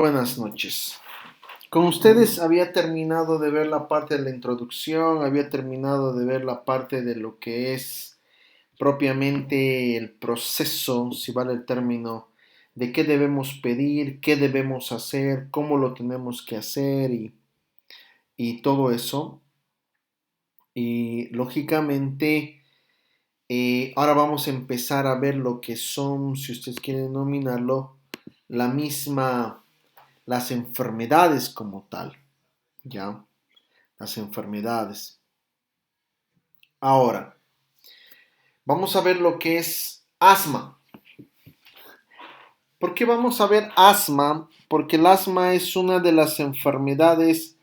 Buenas noches. Con ustedes había terminado de ver la parte de la introducción, había terminado de ver la parte de lo que es propiamente el proceso, si vale el término, de qué debemos pedir, qué debemos hacer, cómo lo tenemos que hacer y todo eso. Y lógicamente, ahora vamos a empezar a ver lo que son, si ustedes quieren denominarlo, la misma, las enfermedades como tal, ¿ya? Las enfermedades. Ahora, vamos a ver lo que es asma. ¿Por qué vamos a ver asma? Porque el asma es una de las enfermedades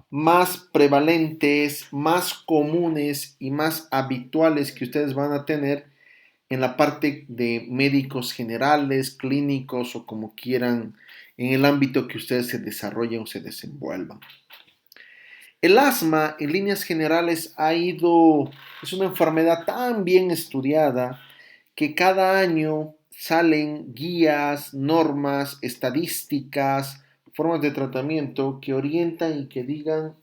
más prevalentes, más comunes y más habituales que ustedes van a tener en la parte de médicos generales, clínicos o como quieran, en el ámbito que ustedes se desarrollen o se desenvuelvan. El asma, en líneas generales, es una enfermedad tan bien estudiada que cada año salen guías, normas, estadísticas, formas de tratamiento que orientan y que digan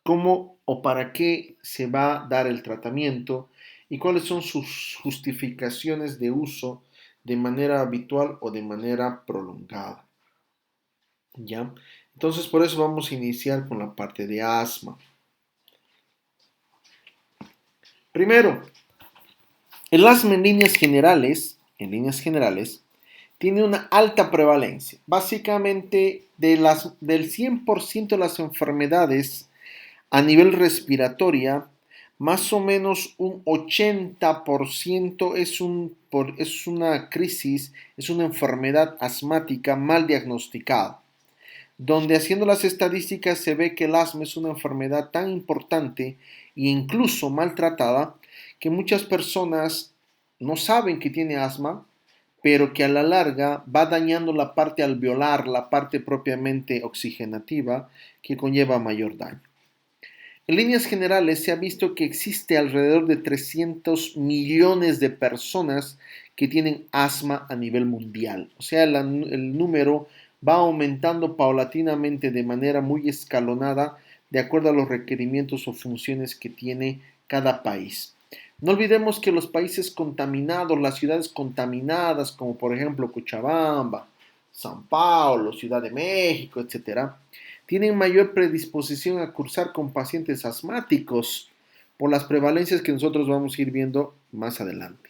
cómo o para qué se va a dar el tratamiento y cuáles son sus justificaciones de uso de manera habitual o de manera prolongada. ¿Ya? Entonces, por eso vamos a iniciar con la parte de asma. Primero, el asma en líneas generales, tiene una alta prevalencia. Básicamente, del 100% de las enfermedades a nivel respiratoria, más o menos un 80% es una crisis, es una enfermedad asmática mal diagnosticada, donde haciendo las estadísticas se ve que el asma es una enfermedad tan importante e incluso maltratada que muchas personas no saben que tiene asma, pero que a la larga va dañando la parte alveolar, la parte propiamente oxigenativa, que conlleva mayor daño. En líneas generales se ha visto que existe alrededor de 300 millones de personas que tienen asma a nivel mundial. O sea, el número va aumentando paulatinamente de manera muy escalonada de acuerdo a los requerimientos o funciones que tiene cada país. No olvidemos que los países contaminados, las ciudades contaminadas, como por ejemplo Cochabamba, San Paulo, Ciudad de México, etcétera, tienen mayor predisposición a cursar con pacientes asmáticos por las prevalencias que nosotros vamos a ir viendo más adelante.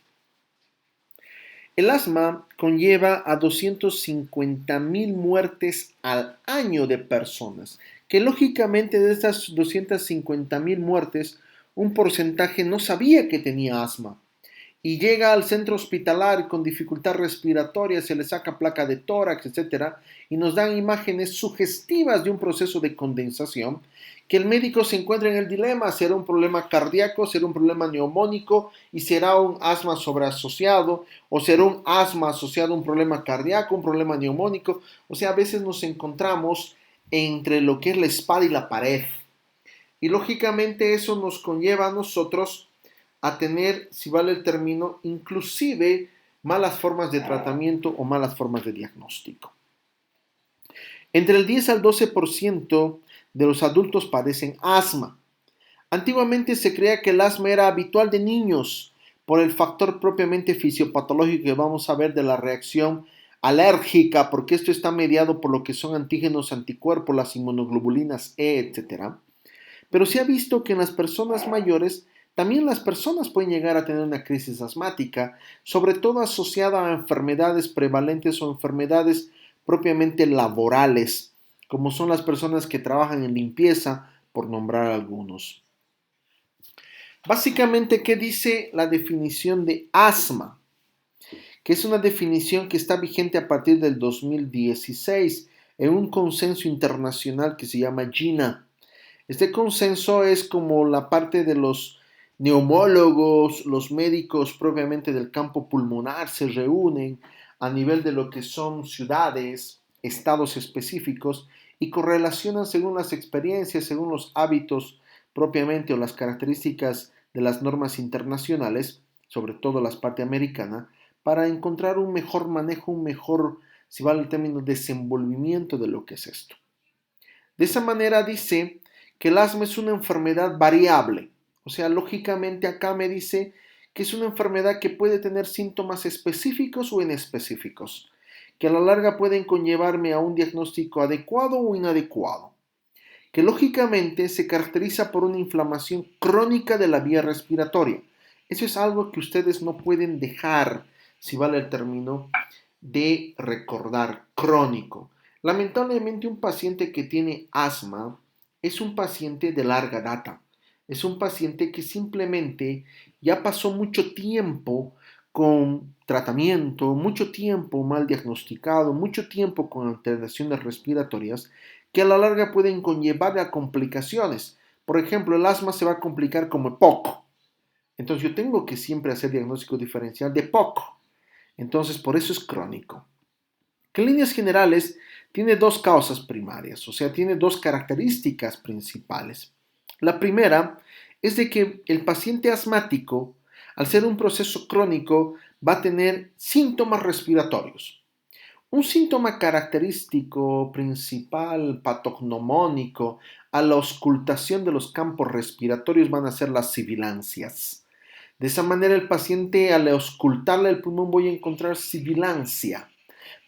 El asma conlleva a 250,000 muertes al año de personas, que lógicamente de estas 250,000 muertes, un porcentaje no sabía que tenía asma y llega al centro hospitalario con dificultad respiratoria, se le saca placa de tórax, etcétera, y nos dan imágenes sugestivas de un proceso de condensación, que el médico se encuentra en el dilema: será un problema cardíaco, será un problema neumónico y será un asma sobreasociado, o será un asma asociado a un problema cardíaco, un problema neumónico. O sea, a veces nos encontramos entre lo que es la espada y la pared. Y lógicamente eso nos conlleva a nosotros a tener, si vale el término, inclusive malas formas de tratamiento o malas formas de diagnóstico. Entre el 10 al 12% de los adultos padecen asma. Antiguamente se creía que el asma era habitual de niños por el factor propiamente fisiopatológico que vamos a ver de la reacción alérgica, porque esto está mediado por lo que son antígenos, anticuerpos, las inmunoglobulinas E, etc. Pero se ha visto que en las personas mayores también las personas pueden llegar a tener una crisis asmática, sobre todo asociada a enfermedades prevalentes o enfermedades propiamente laborales, como son las personas que trabajan en limpieza, por nombrar algunos. Básicamente, ¿qué dice la definición de asma? Que es una definición que está vigente a partir del 2016 en un consenso internacional que se llama GINA. Este consenso es como la parte de los neumólogos, los médicos propiamente del campo pulmonar se reúnen a nivel de lo que son ciudades, estados específicos y correlacionan según las experiencias, según los hábitos propiamente o las características de las normas internacionales, sobre todo la parte americana, para encontrar un mejor manejo, un mejor si vale el término, desenvolvimiento de lo que es esto. De esa manera dice que el asma es una enfermedad variable. O sea, lógicamente acá me dice que es una enfermedad que puede tener síntomas específicos o inespecíficos, que a la larga pueden conllevarme a un diagnóstico adecuado o inadecuado, que lógicamente se caracteriza por una inflamación crónica de la vía respiratoria. Eso es algo que ustedes no pueden dejar, si vale el término, de recordar, crónico. Lamentablemente un paciente que tiene asma es un paciente de larga data. Es un paciente que simplemente ya pasó mucho tiempo con tratamiento, mucho tiempo mal diagnosticado, mucho tiempo con alteraciones respiratorias que a la larga pueden conllevar a complicaciones. Por ejemplo, el asma se va a complicar como EPOC. Entonces yo tengo que siempre hacer diagnóstico diferencial de EPOC. Entonces por eso es crónico. Que en líneas generales tiene dos causas primarias, o sea, tiene dos características principales. La primera es de que el paciente asmático, al ser un proceso crónico, va a tener síntomas respiratorios. Un síntoma característico principal patognomónico a la auscultación de los campos respiratorios van a ser las sibilancias. De esa manera el paciente al auscultarle el pulmón voy a encontrar sibilancia.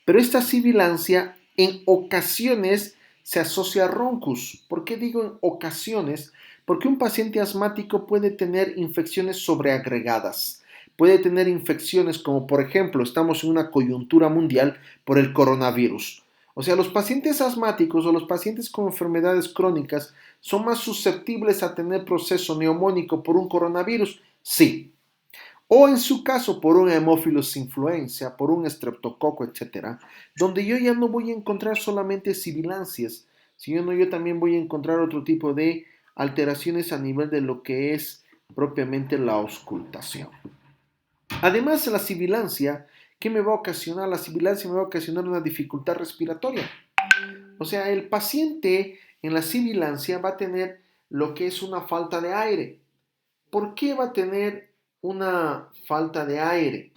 Pero esta sibilancia en ocasiones se asocia a roncus. ¿Por qué digo en ocasiones? Porque un paciente asmático puede tener infecciones sobreagregadas. Puede tener infecciones como por ejemplo estamos en una coyuntura mundial por el coronavirus. O sea, los pacientes asmáticos o los pacientes con enfermedades crónicas son más susceptibles a tener proceso neumónico por un coronavirus. Sí, o en su caso por un Haemophilus influenza, por un estreptococo, etcétera, donde yo ya no voy a encontrar solamente sibilancias, sino yo también voy a encontrar otro tipo de alteraciones a nivel de lo que es propiamente la auscultación. Además de la sibilancia, ¿qué me va a ocasionar? La sibilancia me va a ocasionar una dificultad respiratoria. O sea, el paciente en la sibilancia va a tener lo que es una falta de aire. ¿Por qué va a tener una falta de aire?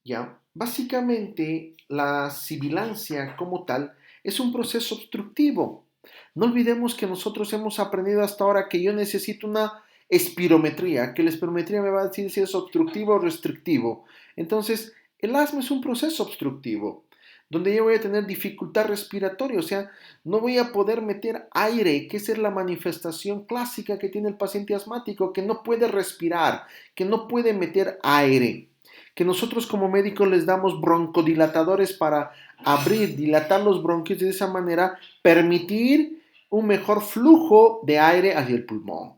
¿Ya? Básicamente, la sibilancia como tal es un proceso obstructivo. No olvidemos que nosotros hemos aprendido hasta ahora que yo necesito una espirometría, que la espirometría me va a decir si es obstructivo o restrictivo. Entonces, el asma es un proceso obstructivo, donde yo voy a tener dificultad respiratoria, o sea, no voy a poder meter aire, que esa es la manifestación clásica que tiene el paciente asmático, que no puede respirar, que no puede meter aire, que nosotros como médicos les damos broncodilatadores para abrir, dilatar los bronquios y de esa manera permitir un mejor flujo de aire hacia el pulmón.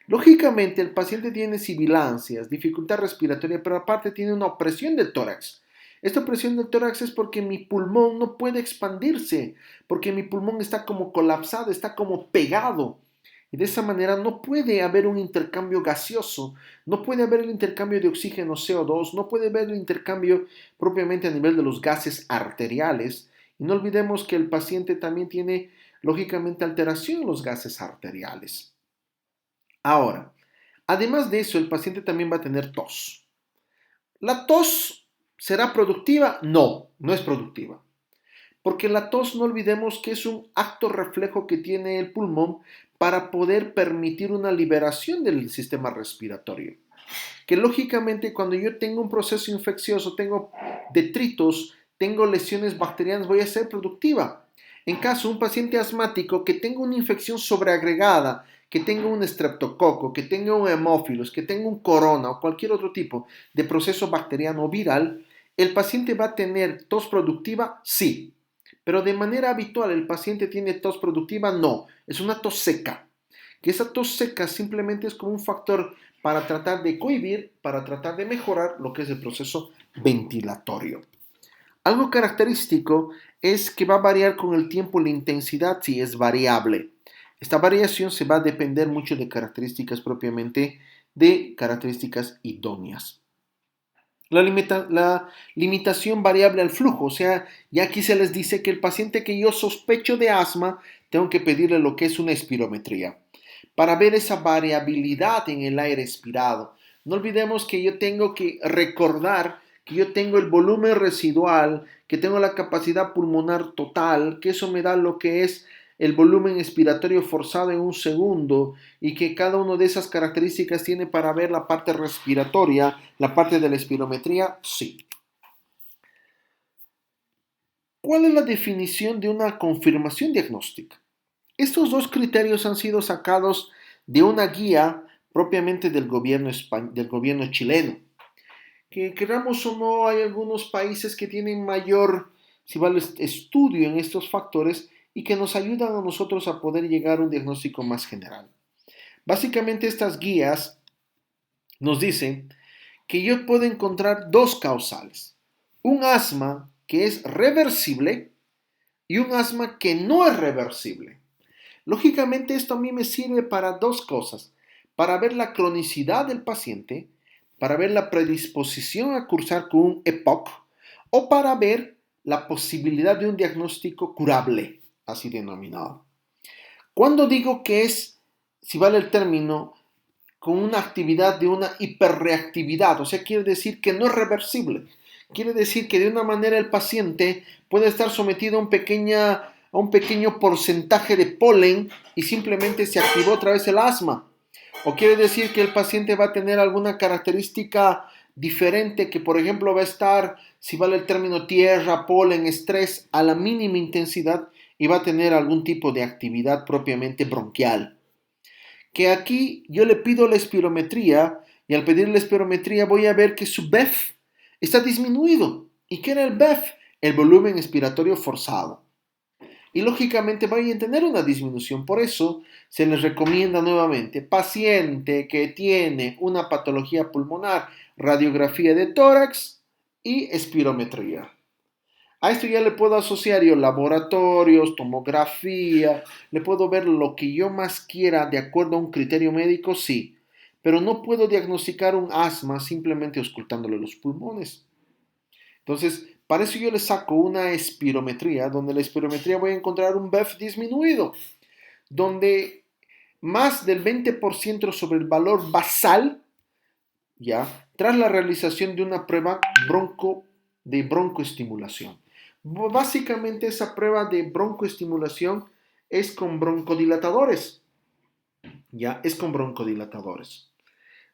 Lógicamente, el paciente tiene sibilancias, dificultad respiratoria, pero aparte tiene una opresión del tórax. Esta opresión del tórax es porque mi pulmón no puede expandirse, porque mi pulmón está como colapsado, está como pegado. Y de esa manera no puede haber un intercambio gaseoso, no puede haber el intercambio de oxígeno CO2, no puede haber el intercambio propiamente a nivel de los gases arteriales. Y no olvidemos que el paciente también tiene, lógicamente, alteración en los gases arteriales. Ahora, además de eso, el paciente también va a tener tos. ¿La tos será productiva? No, no es productiva. Porque la tos no olvidemos que es un acto reflejo que tiene el pulmón para poder permitir una liberación del sistema respiratorio. Que lógicamente cuando yo tengo un proceso infeccioso, tengo detritos, tengo lesiones bacterianas, voy a ser productiva. En caso de un paciente asmático que tenga una infección sobreagregada, que tenga un estreptococo, que tenga un hemófilos, que tenga un corona o cualquier otro tipo de proceso bacteriano o viral, ¿el paciente va a tener tos productiva? Sí. Pero de manera habitual, ¿el paciente tiene tos productiva? No. Es una tos seca. Que esa tos seca simplemente es como un factor para tratar de cohibir, para tratar de mejorar lo que es el proceso ventilatorio. Algo característico es que va a variar con el tiempo la intensidad si es variable. Esta variación se va a depender mucho de características propiamente de características idóneas. La limitación variable al flujo, o sea, ya aquí se les dice que el paciente que yo sospecho de asma, tengo que pedirle lo que es una espirometría para ver esa variabilidad en el aire expirado. No olvidemos que yo tengo que recordar que yo tengo el volumen residual, que tengo la capacidad pulmonar total, que eso me da lo que es el volumen expiratorio forzado en un segundo y que cada una de esas características tiene para ver la parte respiratoria, la parte de la espirometría, sí. ¿Cuál es la definición de una confirmación diagnóstica? Estos dos criterios han sido sacados de una guía propiamente del gobierno chileno. Que queramos o no, hay algunos países que tienen mayor, si vale, estudio en estos factores y que nos ayudan a nosotros a poder llegar a un diagnóstico más general. Básicamente estas guías nos dicen que yo puedo encontrar dos causales. Un asma que es reversible y un asma que no es reversible. Lógicamente esto a mí me sirve para dos cosas, para ver la cronicidad del paciente, para ver la predisposición a cursar con un EPOC o para ver la posibilidad de un diagnóstico curable, así denominado. Cuando digo que es, si vale el término, con una actividad de una hiperreactividad, o sea, quiere decir que no es reversible. Quiere decir que de una manera el paciente puede estar sometido a un pequeño porcentaje de polen y simplemente se activó otra vez el asma. O quiere decir que el paciente va a tener alguna característica diferente que, por ejemplo, va a estar, si vale el término, tierra, polen, estrés, a la mínima intensidad y va a tener algún tipo de actividad propiamente bronquial. Que aquí yo le pido la espirometría y al pedir la espirometría voy a ver que su BEF está disminuido. ¿Y qué era el BEF? El volumen expiratorio forzado. Y lógicamente vayan a tener una disminución. Por eso se les recomienda nuevamente, paciente que tiene una patología pulmonar, radiografía de tórax y espirometría. A esto ya le puedo asociar yo laboratorios, tomografía, le puedo ver lo que yo más quiera de acuerdo a un criterio médico, sí, pero no puedo diagnosticar un asma simplemente auscultándole los pulmones. Entonces, para eso yo le saco una espirometría, donde la espirometría voy a encontrar un BEF disminuido, donde más del 20% sobre el valor basal, ya, tras la realización de una prueba de broncoestimulación. Básicamente esa prueba de broncoestimulación es con broncodilatadores, ya, es con broncodilatadores.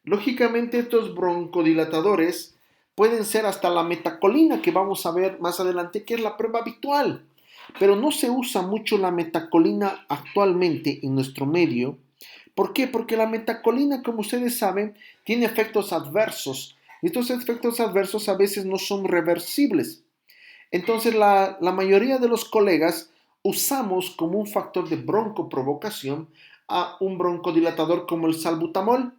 Lógicamente estos broncodilatadores pueden ser hasta la metacolina que vamos a ver más adelante, que es la prueba habitual. Pero no se usa mucho la metacolina actualmente en nuestro medio. ¿Por qué? Porque la metacolina, como ustedes saben, tiene efectos adversos. Y estos efectos adversos a veces no son reversibles. Entonces la mayoría de los colegas usamos como un factor de broncoprovocación a un broncodilatador como el salbutamol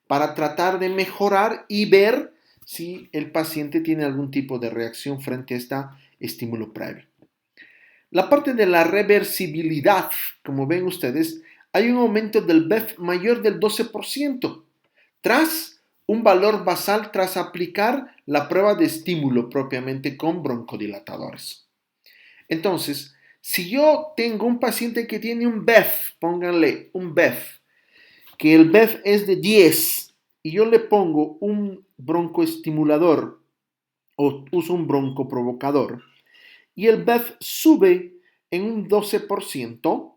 para tratar de mejorar y ver si el paciente tiene algún tipo de reacción frente a este estímulo previo. La parte de la reversibilidad, como ven ustedes, hay un aumento del BEF mayor del 12% tras un valor basal tras aplicar la prueba de estímulo propiamente con broncodilatadores. Entonces, si yo tengo un paciente que tiene un BEF, pónganle un BEF, que el BEF es de 10 y yo le pongo un broncoestimulador o uso un broncoprovocador y el BEF sube en un 12%,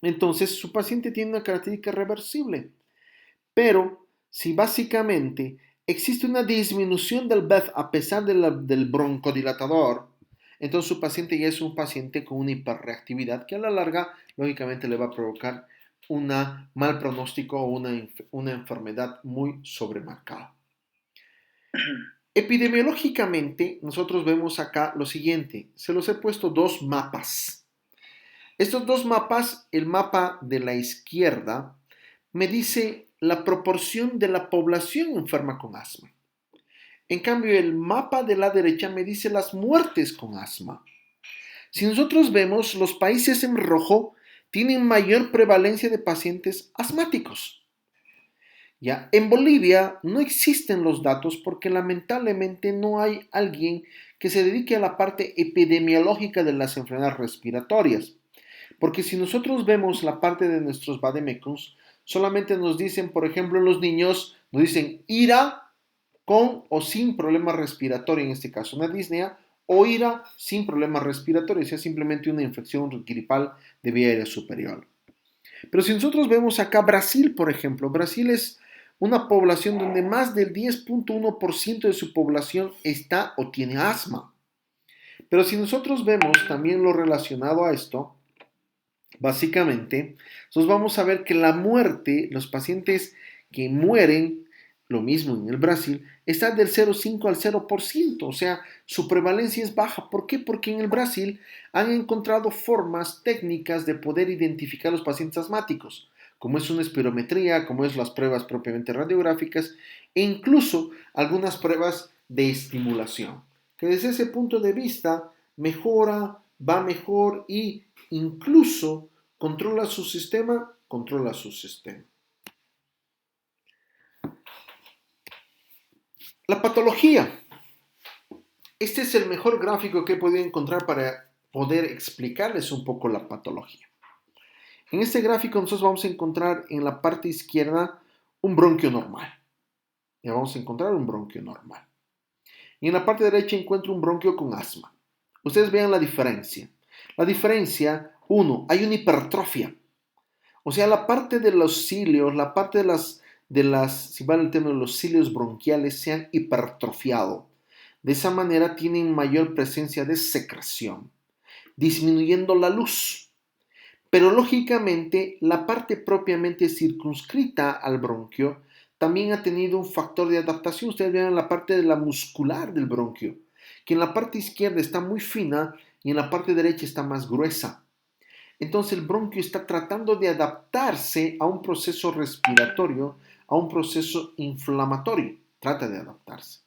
entonces su paciente tiene una característica reversible. Pero si básicamente existe una disminución del BEF a pesar del broncodilatador, entonces su paciente ya es un paciente con una hiperreactividad que a la larga lógicamente le va a provocar un mal pronóstico o una enfermedad muy sobremarcada. Epidemiológicamente, nosotros vemos acá lo siguiente. Se los he puesto dos mapas. Estos dos mapas, el mapa de la izquierda, me dice la proporción de la población enferma con asma. En cambio, el mapa de la derecha me dice las muertes con asma. Si nosotros vemos, los países en rojo tienen mayor prevalencia de pacientes asmáticos. Ya, en Bolivia no existen los datos porque lamentablemente no hay alguien que se dedique a la parte epidemiológica de las enfermedades respiratorias. Porque si nosotros vemos la parte de nuestros vademecums, solamente nos dicen, por ejemplo, los niños, nos dicen IRA con o sin problema respiratorio, en este caso una disnea, o IRA sin problemas respiratorios, es simplemente una infección gripal de vía aérea superior. Pero si nosotros vemos acá Brasil, por ejemplo, Brasil es una población donde más del 10.1% de su población está o tiene asma. Pero si nosotros vemos también lo relacionado a esto, básicamente, nosotros vamos a ver que la muerte, los pacientes que mueren, lo mismo en el Brasil, está del 0,5 al 0%, o sea, su prevalencia es baja. ¿Por qué? Porque en el Brasil han encontrado formas técnicas de poder identificar a los pacientes asmáticos, como es una espirometría, como es las pruebas propiamente radiográficas, e incluso algunas pruebas de estimulación, que desde ese punto de vista mejora, va mejor y incluso controla su sistema, controla su sistema. La patología. Este es el mejor gráfico que he podido encontrar para poder explicarles un poco la patología. En este gráfico nosotros vamos a encontrar en la parte izquierda un bronquio normal. Ya vamos a encontrar un bronquio normal. Y en la parte derecha encuentro un bronquio con asma. Ustedes vean la diferencia. La diferencia, uno, hay una hipertrofia. O sea, la parte de los cilios, la parte si vale el término, los cilios bronquiales se han hipertrofiado. De esa manera tienen mayor presencia de secreción, disminuyendo la luz. Pero lógicamente, la parte propiamente circunscrita al bronquio también ha tenido un factor de adaptación. Ustedes vean la parte de la muscular del bronquio, que en la parte izquierda está muy fina y en la parte derecha está más gruesa. Entonces el bronquio está tratando de adaptarse a un proceso respiratorio, a un proceso inflamatorio. Trata de adaptarse.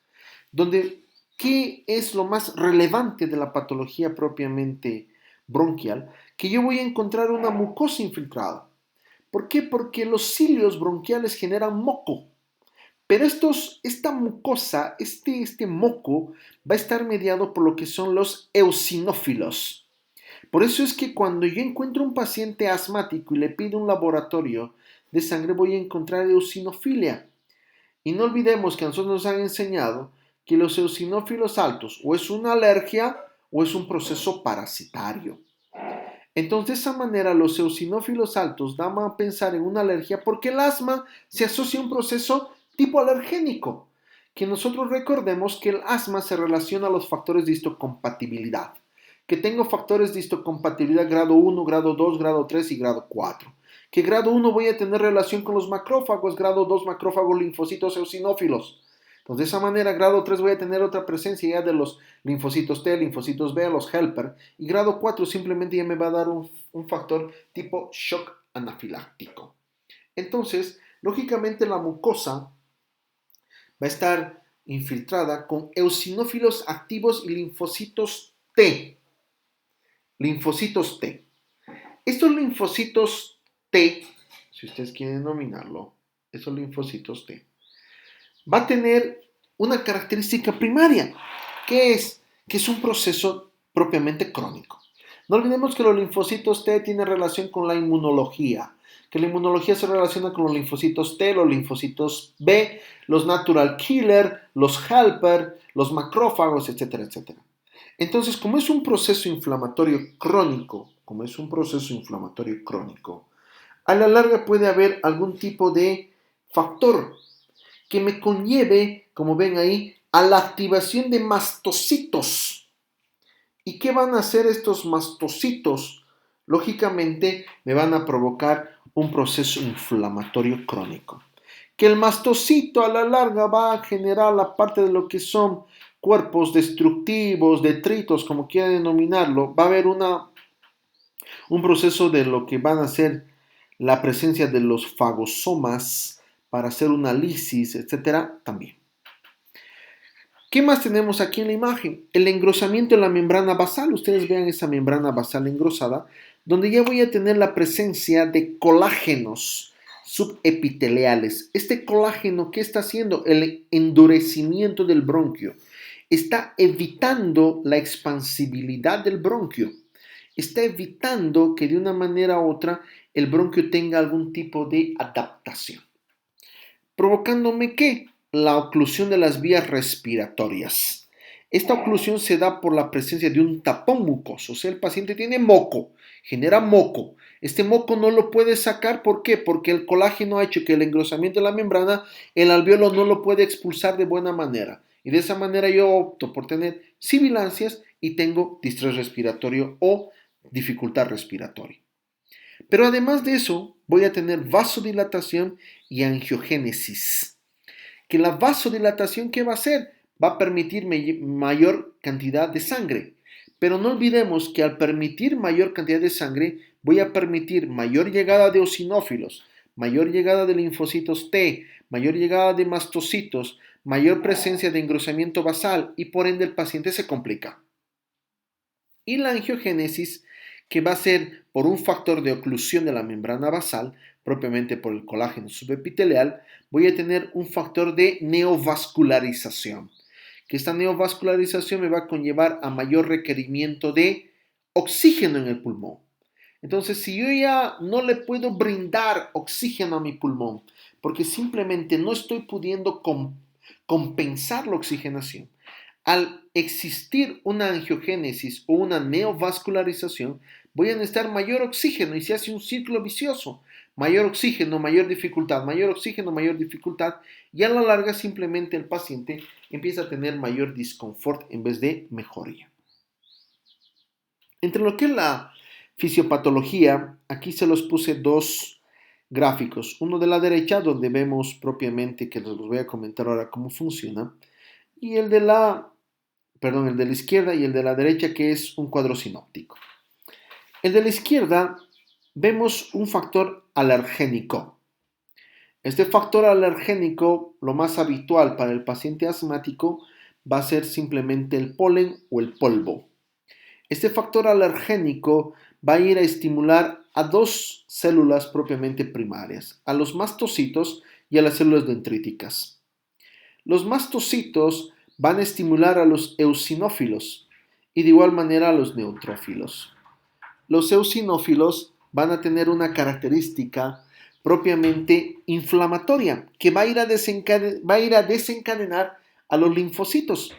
Donde, ¿qué es lo más relevante de la patología propiamente bronquial? Que yo voy a encontrar una mucosa infiltrada. ¿Por qué? Porque los cilios bronquiales generan moco. Pero esta mucosa, este moco, va a estar mediado por lo que son los eosinófilos. Por eso es que cuando yo encuentro un paciente asmático y le pido un laboratorio de sangre, voy a encontrar eosinofilia. Y no olvidemos que a nosotros nos han enseñado que los eosinófilos altos o es una alergia o es un proceso parasitario. Entonces, de esa manera, los eosinófilos altos dan a pensar en una alergia porque el asma se asocia a un proceso tipo alergénico. Que nosotros recordemos que el asma se relaciona a los factores de histocompatibilidad. Que tengo factores de histocompatibilidad grado 1, grado 2, grado 3 y grado 4. Que grado 1 voy a tener relación con los macrófagos, grado 2 macrófagos linfocitos eosinófilos. Entonces, de esa manera, grado 3 voy a tener otra presencia ya de los linfocitos T, linfocitos B, los helper. Y grado 4 simplemente ya me va a dar un factor tipo shock anafiláctico. Entonces, lógicamente la mucosa va a estar infiltrada con eosinófilos activos y linfocitos T. Linfocitos T. Estos linfocitos T, si ustedes quieren denominarlo, estos linfocitos T, va a tener una característica primaria, que es un proceso propiamente crónico. No olvidemos que los linfocitos T tienen relación con la inmunología, que la inmunología se relaciona con los linfocitos T, los linfocitos B, los natural killer, los helper, los macrófagos, etcétera, etcétera. Entonces, como es un proceso inflamatorio crónico, a la larga puede haber algún tipo de factor que me conlleve, como ven ahí, a la activación de mastocitos. ¿Y qué van a hacer estos mastocitos? Lógicamente me van a provocar un proceso inflamatorio crónico. Que el mastocito a la larga va a generar la parte de lo que son cuerpos destructivos, detritos, como quiera denominarlo. Va a haber un proceso de lo que van a ser la presencia de los fagosomas para hacer una lisis, etcétera, también. ¿Qué más tenemos aquí en la imagen? El engrosamiento de la membrana basal. Ustedes vean esa membrana basal engrosada, donde ya voy a tener la presencia de colágenos subepiteliales. Este colágeno, ¿qué está haciendo? El endurecimiento del bronquio. Está evitando la expansibilidad del bronquio. Está evitando que de una manera u otra el bronquio tenga algún tipo de adaptación. ¿Provocándome qué? La oclusión de las vías respiratorias. Esta oclusión se da por la presencia de un tapón mucoso, o sea, el paciente tiene moco, genera moco. Este moco no lo puede sacar, ¿por qué? Porque el colágeno ha hecho que el engrosamiento de la membrana, el alveolo no lo puede expulsar de buena manera. Y de esa manera yo opto por tener sibilancias y tengo distrés respiratorio o dificultad respiratoria. Pero además de eso, voy a tener vasodilatación y angiogénesis. Que la vasodilatación, ¿qué va a hacer? Va a permitir mayor cantidad de sangre. Pero no olvidemos que al permitir mayor cantidad de sangre, voy a permitir mayor llegada de eosinófilos, mayor llegada de linfocitos T, mayor llegada de mastocitos, mayor presencia de engrosamiento basal y por ende el paciente se complica. Y la angiogénesis, que va a ser por un factor de oclusión de la membrana basal, propiamente por el colágeno subepitelial, voy a tener un factor de neovascularización, que esta neovascularización me va a conllevar a mayor requerimiento de oxígeno en el pulmón. Entonces, si yo ya no le puedo brindar oxígeno a mi pulmón, porque simplemente no estoy pudiendo compensar la oxigenación, al existir una angiogénesis o una neovascularización, voy a necesitar mayor oxígeno y se hace un círculo vicioso. Mayor oxígeno, mayor dificultad, mayor oxígeno, mayor dificultad, y a la larga simplemente el paciente empieza a tener mayor disconfort en vez de mejoría. Entre lo que es la fisiopatología, aquí se los puse dos gráficos. Uno de la derecha, donde vemos propiamente, que les voy a comentar ahora cómo funciona, y el de la izquierda y el de la derecha, que es un cuadro sinóptico. El de la izquierda vemos un factor alergénico. Este factor alergénico, lo más habitual para el paciente asmático, va a ser simplemente el polen o el polvo. Este factor alergénico va a ir a estimular a dos células propiamente primarias, a los mastocitos y a las células dendríticas. Los mastocitos van a estimular a los eosinófilos y de igual manera a los neutrófilos. Los eosinófilos van a tener una característica propiamente inflamatoria que va a ir a desencadenar a los linfocitos.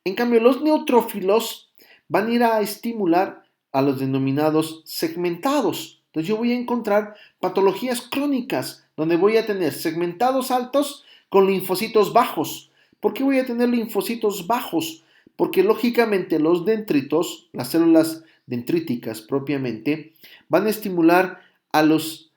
En cambio, los neutrófilos van a ir a estimular a los denominados segmentados. Entonces yo voy a encontrar patologías crónicas donde voy a tener segmentados altos con linfocitos bajos. ¿Por qué voy a tener linfocitos bajos? Porque lógicamente los dendritos, las células dendríticas propiamente, van a estimular a los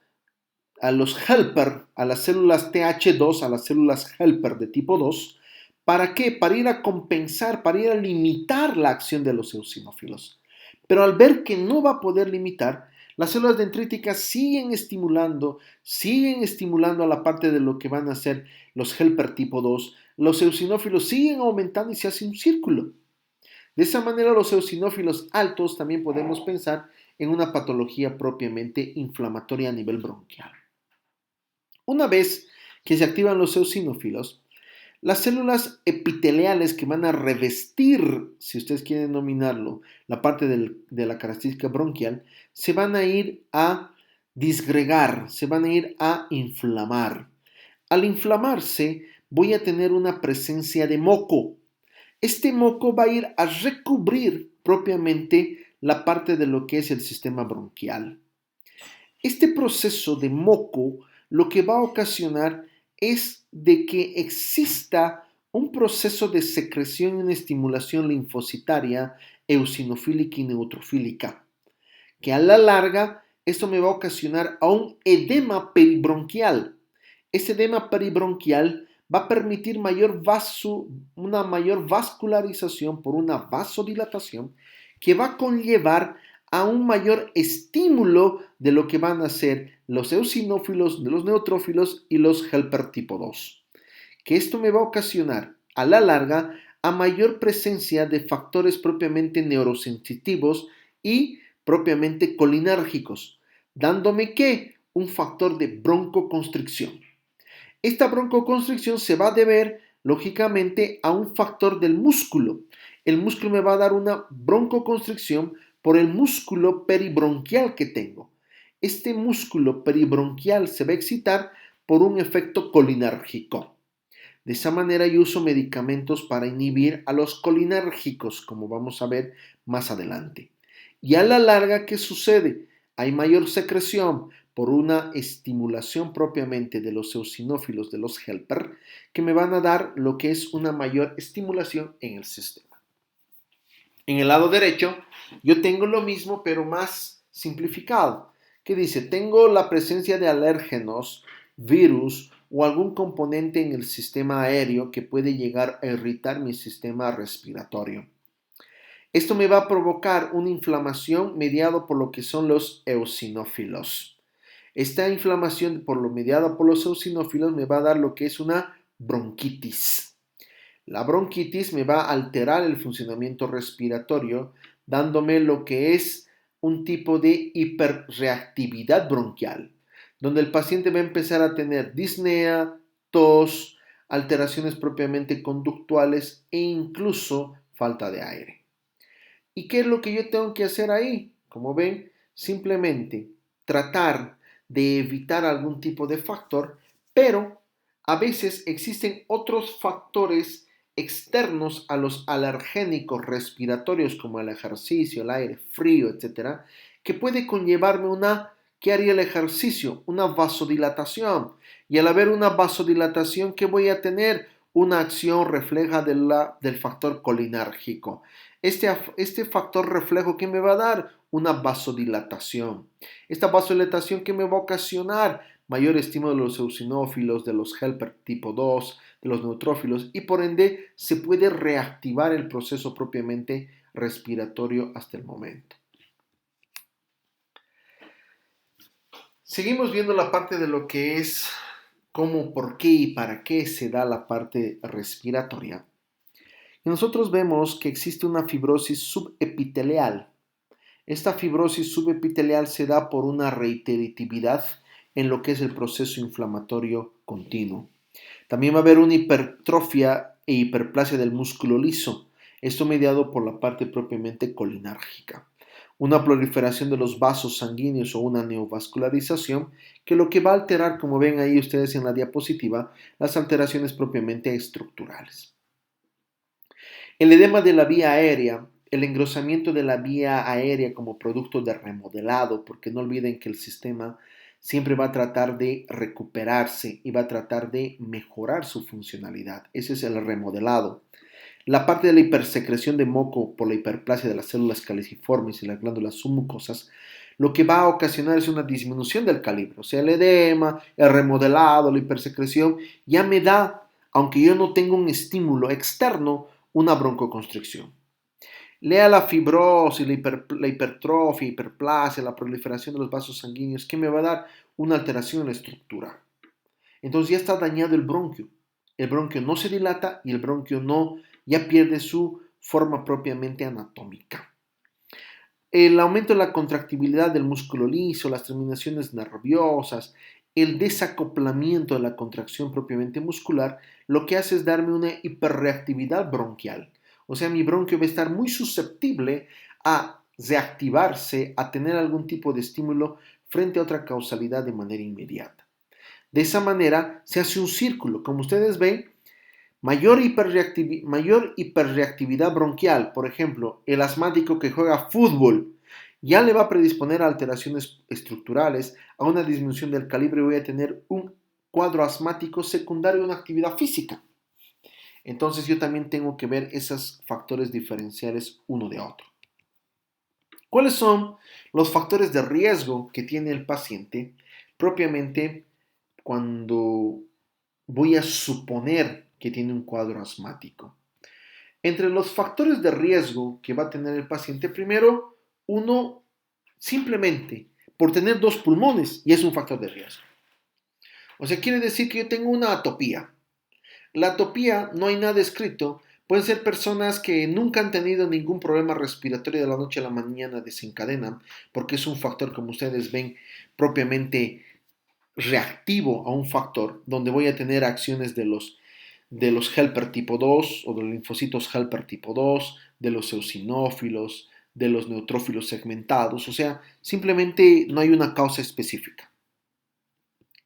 helper, a las células TH2, a las células helper de tipo 2. ¿Para qué? Para ir a compensar, para ir a limitar la acción de los eosinófilos. Pero al ver que no va a poder limitar, las células dendríticas siguen estimulando a la parte de lo que van a ser los helper tipo 2. Los eosinófilos siguen aumentando y se hace un círculo. De esa manera, los eosinófilos altos también podemos pensar en una patología propiamente inflamatoria a nivel bronquial. Una vez que se activan los eosinófilos, las células epiteliales que van a revestir, si ustedes quieren denominarlo, la parte de la característica bronquial, se van a ir a disgregar, se van a ir a inflamar. Al inflamarse, voy a tener una presencia de moco. Este moco va a ir a recubrir propiamente la parte de lo que es el sistema bronquial. Este proceso de moco lo que va a ocasionar es de que exista un proceso de secreción y una estimulación linfocitaria, eosinofílica y neutrofílica, que a la larga esto me va a ocasionar a un edema peribronquial. Ese edema peribronquial va a permitir una mayor vascularización por una vasodilatación que va a conllevar a un mayor estímulo de lo que van a ser los eosinófilos, los neutrófilos y los helper tipo 2. Que esto me va a ocasionar a la larga a mayor presencia de factores propiamente neurosensitivos y propiamente colinérgicos, dándome que un factor de broncoconstricción. Esta broncoconstricción se va a deber lógicamente a un factor del músculo. El músculo me va a dar una broncoconstricción por el músculo peribronquial que tengo. Este músculo peribronquial se va a excitar por un efecto colinérgico. De esa manera yo uso medicamentos para inhibir a los colinérgicos, como vamos a ver más adelante. Y a la larga, ¿qué sucede? Hay mayor secreción por una estimulación propiamente de los eosinófilos, de los helper, que me van a dar lo que es una mayor estimulación en el sistema. En el lado derecho, yo tengo lo mismo, pero más simplificado, que dice, tengo la presencia de alérgenos, virus o algún componente en el sistema aéreo que puede llegar a irritar mi sistema respiratorio. Esto me va a provocar una inflamación mediada por lo que son los eosinófilos. Esta inflamación por lo mediada por los eosinófilos me va a dar lo que es una bronquitis. La bronquitis me va a alterar el funcionamiento respiratorio, dándome lo que es un tipo de hiperreactividad bronquial, donde el paciente va a empezar a tener disnea, tos, alteraciones propiamente conductuales e incluso falta de aire. ¿Y qué es lo que yo tengo que hacer ahí? Como ven, simplemente tratar de evitar algún tipo de factor, pero a veces existen otros factores externos a los alergénicos respiratorios como el ejercicio, el aire frío, etcétera, que puede conllevarme ¿qué haría el ejercicio? Una vasodilatación. Y al haber una vasodilatación, ¿qué voy a tener? Una acción refleja del factor colinérgico. Este factor reflejo, ¿qué me va a dar? Una vasodilatación. Esta vasodilatación, ¿qué me va a ocasionar? Mayor estímulo de los eosinófilos, de los helper tipo 2, de los neutrófilos, y por ende se puede reactivar el proceso propiamente respiratorio hasta el momento. Seguimos viendo la parte de lo que es cómo, por qué y para qué se da la parte respiratoria. Y nosotros vemos que existe una fibrosis subepitelial. Esta fibrosis subepitelial se da por una reiteratividad en lo que es el proceso inflamatorio continuo. También va a haber una hipertrofia e hiperplasia del músculo liso, esto mediado por la parte propiamente colinérgica. Una proliferación de los vasos sanguíneos o una neovascularización, que lo que va a alterar, como ven ahí ustedes en la diapositiva, las alteraciones propiamente estructurales. El edema de la vía aérea, el engrosamiento de la vía aérea como producto de remodelado, porque no olviden que el sistema siempre va a tratar de recuperarse y va a tratar de mejorar su funcionalidad. Ese es el remodelado. La parte de la hipersecreción de moco por la hiperplasia de las células caliciformes y las glándulas submucosas, lo que va a ocasionar es una disminución del calibre. O sea, el edema, el remodelado, la hipersecreción, ya me da, aunque yo no tenga un estímulo externo, una broncoconstricción. Lea la fibrosis, la hipertrofia, hiperplasia, la proliferación de los vasos sanguíneos, que me va a dar una alteración en la estructura. Entonces ya está dañado el bronquio. El bronquio no se dilata y el bronquio ya pierde su forma propiamente anatómica. El aumento de la contractibilidad del músculo liso, las terminaciones nerviosas, el desacoplamiento de la contracción propiamente muscular, lo que hace es darme una hiperreactividad bronquial. O sea, mi bronquio va a estar muy susceptible a reactivarse, a tener algún tipo de estímulo frente a otra causalidad de manera inmediata. De esa manera se hace un círculo. Como ustedes ven, mayor hiperreactividad bronquial, por ejemplo, el asmático que juega fútbol, ya le va a predisponer a alteraciones estructurales, a una disminución del calibre, voy a tener un cuadro asmático secundario a una actividad física. Entonces yo también tengo que ver esos factores diferenciales uno de otro. ¿Cuáles son los factores de riesgo que tiene el paciente propiamente cuando voy a suponer que tiene un cuadro asmático? Entre los factores de riesgo que va a tener el paciente, primero, uno simplemente por tener dos pulmones ya es un factor de riesgo. O sea, quiere decir que yo tengo una atopía. La atopía no hay nada escrito. Pueden ser personas que nunca han tenido ningún problema respiratorio de la noche a la mañana desencadenan, porque es un factor, como ustedes ven, propiamente reactivo a un factor donde voy a tener acciones de los helper tipo 2 o de los linfocitos helper tipo 2, de los eosinófilos, de los neutrófilos segmentados, o sea, simplemente no hay una causa específica.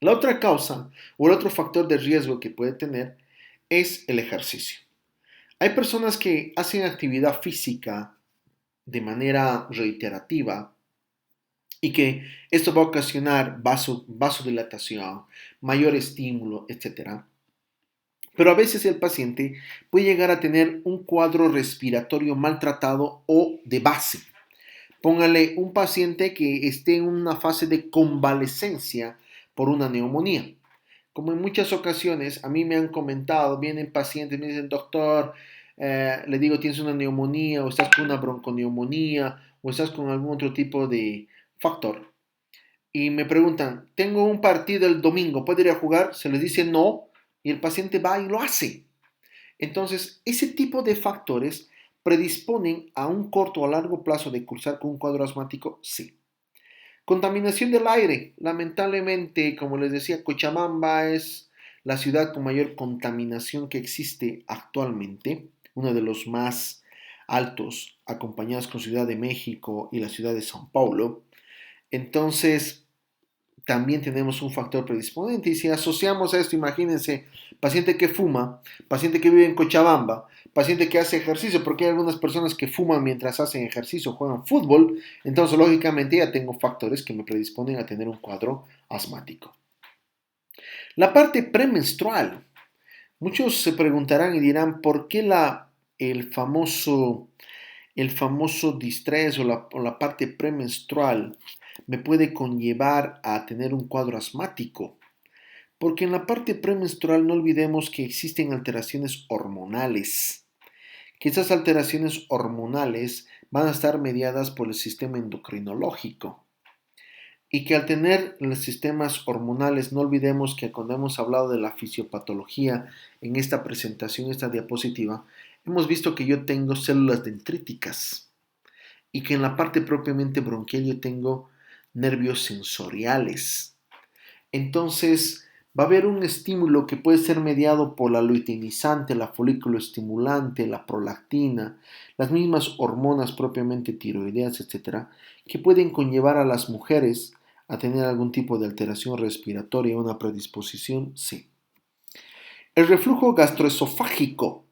La otra causa o el otro factor de riesgo que puede tener es el ejercicio. Hay personas que hacen actividad física de manera reiterativa y que esto va a ocasionar vasodilatación, mayor estímulo, etcétera. Pero a veces el paciente puede llegar a tener un cuadro respiratorio maltratado o de base. Póngale un paciente que esté en una fase de convalescencia por una neumonía. Como en muchas ocasiones a mí me han comentado, vienen pacientes, me dicen, doctor, le digo, tienes una neumonía o estás con una bronconeumonía o estás con algún otro tipo de factor. Y me preguntan, tengo un partido el domingo, ¿puedo ir a jugar? Se les dice no y el paciente va y lo hace. Entonces, ese tipo de factores predisponen a un corto o a largo plazo de cursar con un cuadro asmático, sí. Contaminación del aire. Lamentablemente, como les decía, Cochabamba es la ciudad con mayor contaminación que existe actualmente, uno de los más altos, acompañados con Ciudad de México y la ciudad de São Paulo. Entonces, también tenemos un factor predisponente. Y si asociamos a esto, imagínense, paciente que fuma, paciente que vive en Cochabamba, paciente que hace ejercicio, porque hay algunas personas que fuman mientras hacen ejercicio, juegan fútbol, entonces lógicamente ya tengo factores que me predisponen a tener un cuadro asmático. La parte premenstrual. Muchos se preguntarán y dirán, ¿por qué el famoso distrés o la parte premenstrual me puede conllevar a tener un cuadro asmático? Porque en la parte premenstrual no olvidemos que existen alteraciones hormonales, que esas alteraciones hormonales van a estar mediadas por el sistema endocrinológico y que al tener los sistemas hormonales, no olvidemos que cuando hemos hablado de la fisiopatología en esta presentación, esta diapositiva, hemos visto que yo tengo células dendríticas y que en la parte propiamente bronquial yo tengo nervios sensoriales. Entonces, va a haber un estímulo que puede ser mediado por la luteinizante, la folículo estimulante, la prolactina, las mismas hormonas propiamente tiroideas, etcétera, que pueden conllevar a las mujeres a tener algún tipo de alteración respiratoria, una predisposición, sí. El reflujo gastroesofágico.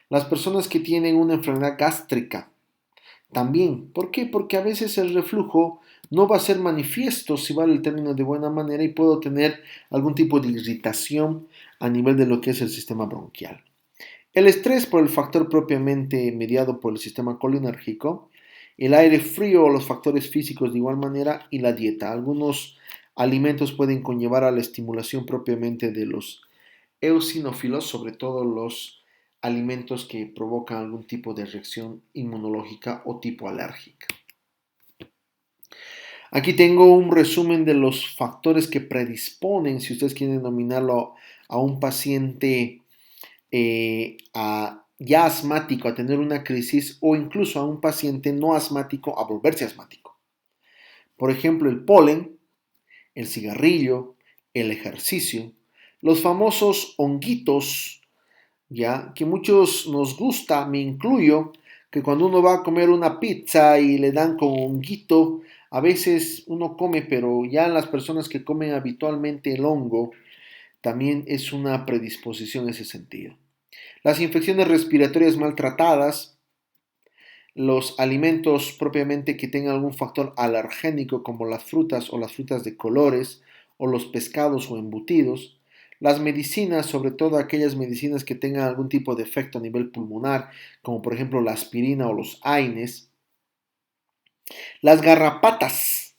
Las personas que tienen una enfermedad gástrica, también. ¿Por qué? Porque a veces el reflujo no va a ser manifiesto, si vale el término, de buena manera y puedo tener algún tipo de irritación a nivel de lo que es el sistema bronquial. El estrés por el factor propiamente mediado por el sistema colinérgico, el aire frío o los factores físicos de igual manera y la dieta. Algunos alimentos pueden conllevar a la estimulación propiamente de los eosinófilos, sobre todo los alimentos que provocan algún tipo de reacción inmunológica o tipo alérgica. Aquí tengo un resumen de los factores que predisponen, si ustedes quieren denominarlo, a un paciente ya asmático a tener una crisis o incluso a un paciente no asmático a volverse asmático. Por ejemplo, el polen, el cigarrillo, el ejercicio, los famosos honguitos, ya que muchos nos gusta, me incluyo, que cuando uno va a comer una pizza y le dan con honguito, a veces uno come, pero ya las personas que comen habitualmente el hongo, también es una predisposición en ese sentido. Las infecciones respiratorias maltratadas, los alimentos propiamente que tengan algún factor alergénico como las frutas o las frutas de colores o los pescados o embutidos, las medicinas, sobre todo aquellas medicinas que tengan algún tipo de efecto a nivel pulmonar, como por ejemplo la aspirina o los AINES, las garrapatas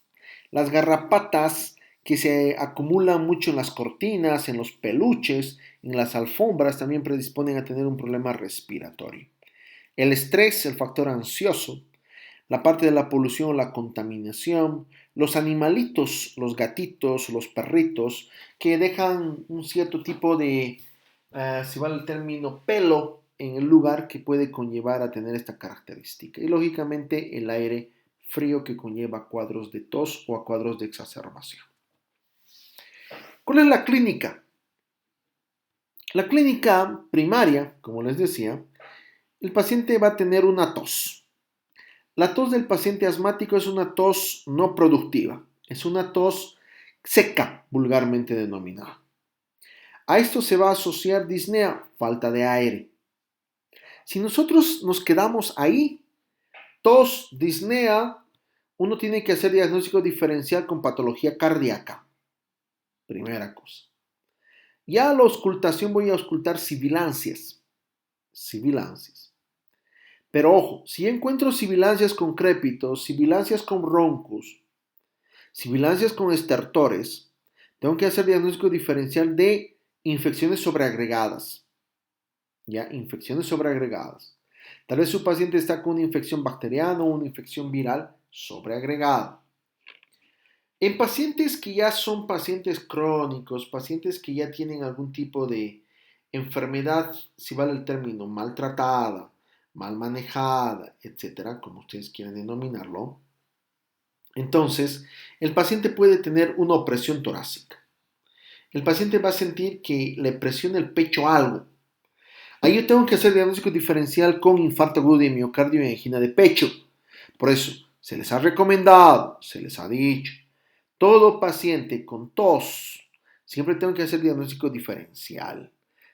que se acumulan mucho en las cortinas, en los peluches, en las alfombras, también predisponen a tener un problema respiratorio. El estrés, el factor ansioso, la parte de la polución o la contaminación, los animalitos, los gatitos, los perritos, que dejan un cierto tipo de, si vale el término, pelo en el lugar que puede conllevar a tener esta característica. Y lógicamente el aire frío que conlleva cuadros de tos o a cuadros de exacerbación. ¿Cuál es la clínica? La clínica primaria, como les decía, el paciente va a tener una tos. La tos del paciente asmático es una tos no productiva, es una tos seca, vulgarmente denominada. A esto se va a asociar disnea, falta de aire. Si nosotros nos quedamos ahí, tos, disnea, uno tiene que hacer diagnóstico diferencial con patología cardíaca. Primera cosa. Ya a la auscultación voy a auscultar sibilancias. Sibilancias. Pero ojo, si encuentro sibilancias con crépitos, sibilancias con roncos, sibilancias con estertores, tengo que hacer diagnóstico diferencial de infecciones sobreagregadas. Ya, infecciones sobreagregadas. Tal vez su paciente está con una infección bacteriana o una infección viral sobreagregada. En pacientes que ya son pacientes crónicos, pacientes que ya tienen algún tipo de enfermedad, si vale el término, maltratada, mal manejada, etcétera, como ustedes quieran denominarlo, entonces el paciente puede tener una opresión torácica. El paciente va a sentir que le presiona el pecho algo. Ahí yo tengo que hacer diagnóstico diferencial con infarto agudo de miocardio y angina de pecho. Por eso, se les ha recomendado, se les ha dicho, todo paciente con tos, siempre tengo que hacer diagnóstico diferencial.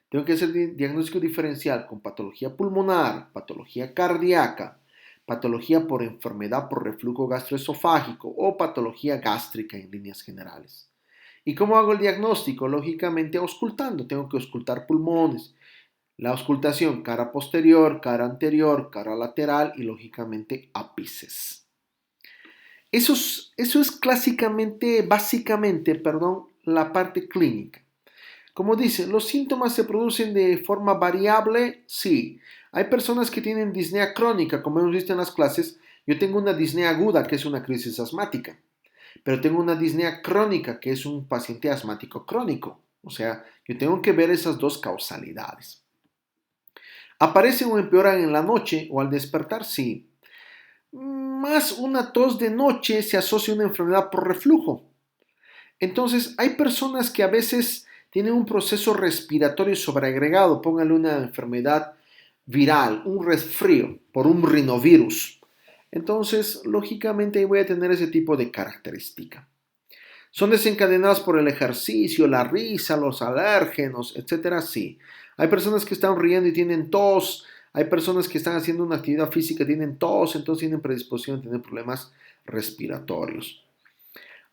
Tengo que hacer diagnóstico diferencial con patología pulmonar, patología cardíaca, patología por enfermedad por reflujo gastroesofágico o patología gástrica en líneas generales. ¿Y cómo hago el diagnóstico? Lógicamente auscultando. Tengo que auscultar pulmones. La auscultación cara posterior, cara anterior, cara lateral y lógicamente ápices. Eso es básicamente, la parte clínica. Como dice, ¿los síntomas se producen de forma variable? Sí. Hay personas que tienen disnea crónica, como hemos visto en las clases. Yo tengo una disnea aguda, que es una crisis asmática. Pero tengo una disnea crónica, que es un paciente asmático crónico. O sea, yo tengo que ver esas dos causalidades. ¿Aparecen o empeoran en la noche o al despertar? Sí. Más una tos de noche se asocia a una enfermedad por reflujo. Entonces, hay personas que a veces tienen un proceso respiratorio sobreagregado, póngale una enfermedad viral, un resfrío por un rinovirus. Entonces, lógicamente voy a tener ese tipo de característica. ¿Son desencadenadas por el ejercicio, la risa, los alérgenos, etcétera? Sí. Hay personas que están riendo y tienen tos. Hay personas que están haciendo una actividad física y tienen tos, entonces tienen predisposición a tener problemas respiratorios.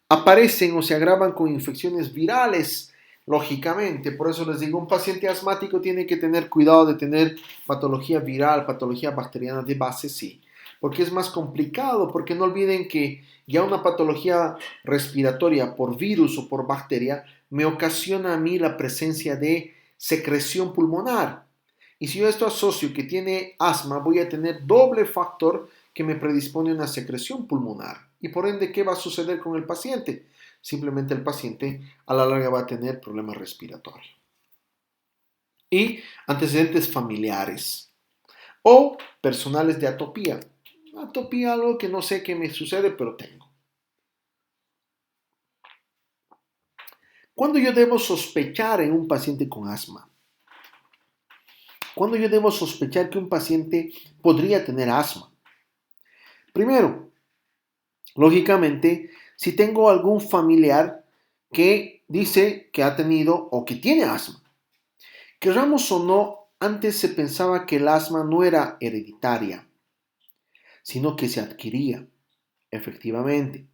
Aparecen o se agravan con infecciones virales, lógicamente. Por eso les digo, un paciente asmático tiene que tener cuidado de tener patología viral, patología bacteriana de base, sí. Porque es más complicado, porque no olviden que ya una patología respiratoria por virus o por bacteria me ocasiona a mí la presencia de secreción pulmonar. Y si yo esto asocio que tiene asma, voy a tener doble factor que me predispone a una secreción pulmonar. Y por ende, ¿qué va a suceder con el paciente? Simplemente el paciente a la larga va a tener problemas respiratorios. Y antecedentes familiares o personales de atopía. Atopía, algo que no sé qué me sucede, pero tengo. ¿Cuándo yo debo sospechar en un paciente con asma? ¿Cuándo yo debo sospechar que un paciente podría tener asma? Primero, lógicamente, si tengo algún familiar que dice que ha tenido o que tiene asma. Queramos o no, antes se pensaba que el asma no era hereditaria, sino que se adquiría, efectivamente.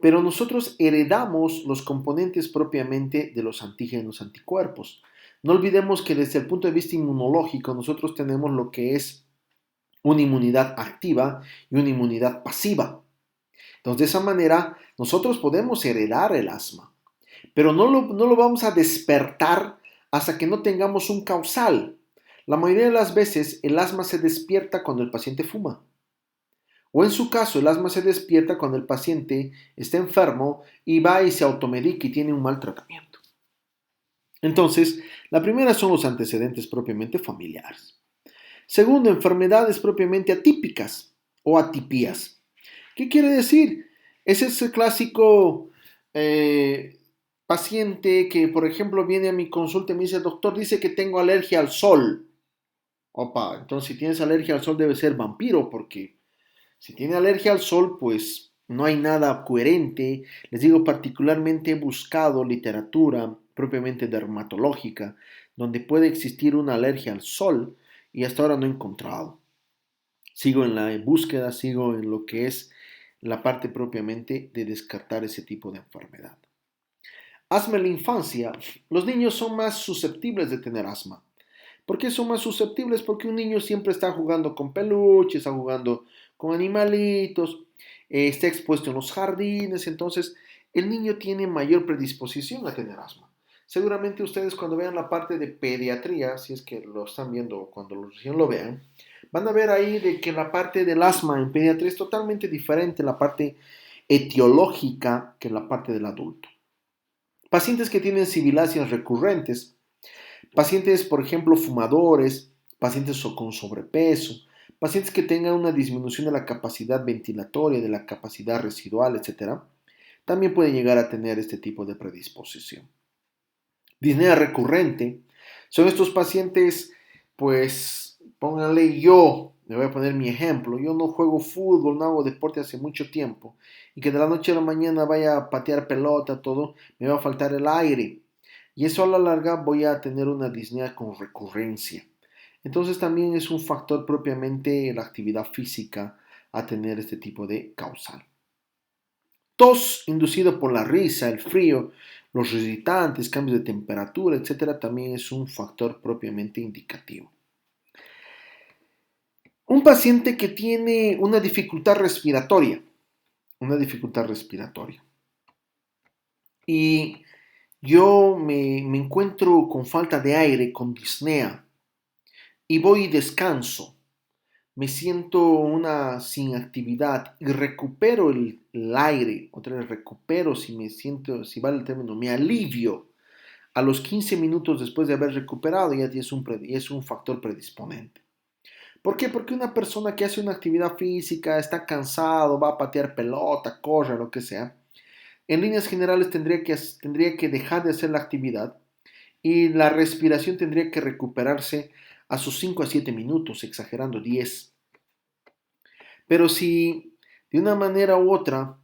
Pero nosotros heredamos los componentes propiamente de los antígenos anticuerpos. No olvidemos que desde el punto de vista inmunológico nosotros tenemos lo que es una inmunidad activa y una inmunidad pasiva. Entonces, de esa manera, nosotros podemos heredar el asma, pero no lo vamos a despertar hasta que no tengamos un causal. La mayoría de las veces, el asma se despierta cuando el paciente fuma. O en su caso, el asma se despierta cuando el paciente está enfermo y va y se automedica y tiene un mal tratamiento. Entonces, la primera son los antecedentes propiamente familiares. Segundo, enfermedades propiamente atípicas o atipías. ¿Qué quiere decir? Es ese clásico paciente que, por ejemplo, viene a mi consulta y me dice, doctor, dice que tengo alergia al sol. Opa, entonces si tienes alergia al sol debe ser vampiro, porque si tiene alergia al sol, pues no hay nada coherente. Les digo, particularmente he buscado literatura, propiamente dermatológica, donde puede existir una alergia al sol y hasta ahora no he encontrado. Sigo en la búsqueda, sigo en lo que es la parte propiamente de descartar ese tipo de enfermedad. Asma en la infancia. Los niños son más susceptibles de tener asma. ¿Por qué son más susceptibles? Porque un niño siempre está jugando con peluches, está jugando con animalitos, está expuesto en los jardines, entonces el niño tiene mayor predisposición a tener asma. Seguramente ustedes cuando vean la parte de pediatría, si es que lo están viendo o cuando recién lo vean, van a ver ahí de que la parte del asma en pediatría es totalmente diferente, la parte etiológica que la parte del adulto. Pacientes que tienen sibilancias recurrentes, pacientes, por ejemplo, fumadores, pacientes con sobrepeso, pacientes que tengan una disminución de la capacidad ventilatoria, de la capacidad residual, etcétera, también pueden llegar a tener este tipo de predisposición. Disnea recurrente son estos pacientes, pues, pónganle yo, me voy a poner mi ejemplo, yo no juego fútbol, no hago deporte hace mucho tiempo y que de la noche a la mañana vaya a patear pelota, todo, me va a faltar el aire. Y eso a la larga voy a tener una disnea con recurrencia. Entonces también es un factor propiamente la actividad física a tener este tipo de causal. Tos inducido por la risa, el frío, los irritantes, cambios de temperatura, etcétera, también es un factor propiamente indicativo. Un paciente que tiene una dificultad respiratoria, y yo me encuentro con falta de aire, con disnea, y voy y descanso, me siento sin actividad y recupero el aire, otra vez recupero, si me siento, si vale el término, me alivio a los 15 minutos después de haber recuperado, ya es un factor predisponente. ¿Por qué? Porque una persona que hace una actividad física, está cansado, va a patear pelota, corre, lo que sea, en líneas generales tendría que dejar de hacer la actividad y la respiración tendría que recuperarse a sus 5 a 7 minutos, exagerando 10. Pero si de una manera u otra